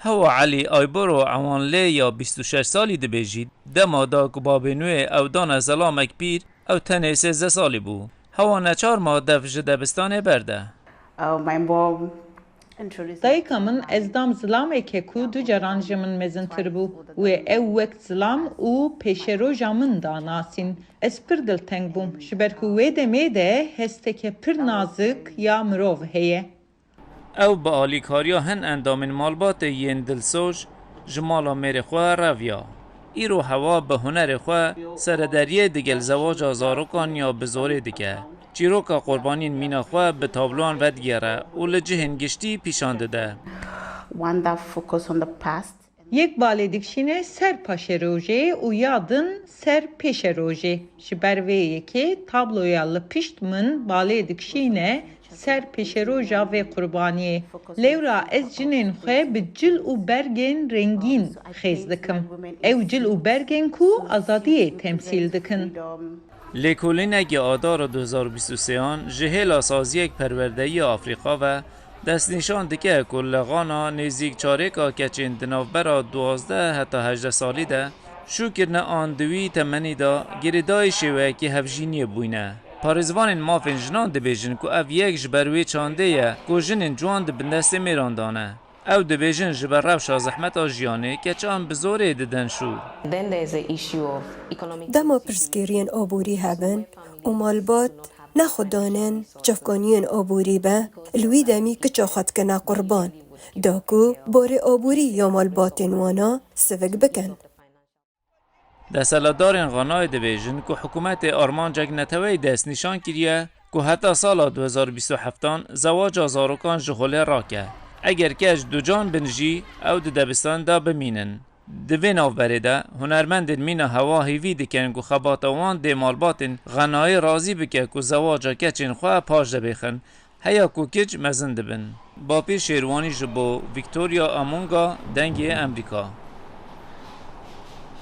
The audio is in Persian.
هوا علی آیبرو عوانله یا 26 سالی دبیجید دما دا که بابنوی او دان زلامک پیر او تنه 13 سالی بو. هوا نچار ماه دفج دبستانه برده. Dayıkamın ezdam zlam ekeku du caranjımın mezintır bu ve ev vekt zlam u peşerojamın da nasin. Espirdil teng bum. Şiberku ve demede hesteke pir nazik ya mirov heye. او با آلیکاریا هن اندامین مالبات ین دلسوش جمالا میره خواه رویا. ایرو هوا به هنر خواه سردریه دیگل زواج آزاروکان یا بزوره دیگه. چیروکا قربانین مینا خواه به تابلوان ودگیره و لجه هنگشتی پیشانده ده. Yek baledikşine ser paşeroje u yadın ser peşeroje. Şiberveye ki tabloyallı piştmın baledikşine ser peşeroja ve kurbaniye. Levra ez cinin xwe bi cil u bergen rengin xez dikim. Ew cil u bergen ku azadiye temsil dikin. لیکولینک آدار 2023 جهیل سازیک پروردهی آفریقا و دستنشان دکه کلغانا نزیک چارکا کچین دنافبرا 12 حتی 18 سالی ده شو کرنه آن دوی تمنی دا گریدای شوه که هفجینی بوینه. پارزوان مافین جنان دبیجن که او یک جبروی چانده یه که جنین جوان دبندست میراندانه. او دبیجن جبر روشا زحمت آجیانه که چان بزوره ددن شو. دما پرسگیرین آبوری هبن و مالبات نخودانن چفگانین آبوری به الوی دمی که چاخت کنه قربان داکو بار آبوری یا مالباتین وانا سوگ بکن. دستلدارین غنای دبیجن که حکومت آرمان جگ نتوی دست نشان کریه که حتی سال 2027 زواج آزاروکان جهوله راکه. اگر کش دو جان بنجی او دبستان دا بمینن. دوین آف برده هنرمندین مینا هوا هیوی دکن که خباتوان دی مالباتین غنای رازی بکه که زواجا کچین خواه پاش دبیخن هیا که کج مزند بن. با پیر شیروانی جبو ویکتوریا آمونگا دنگی امریکا.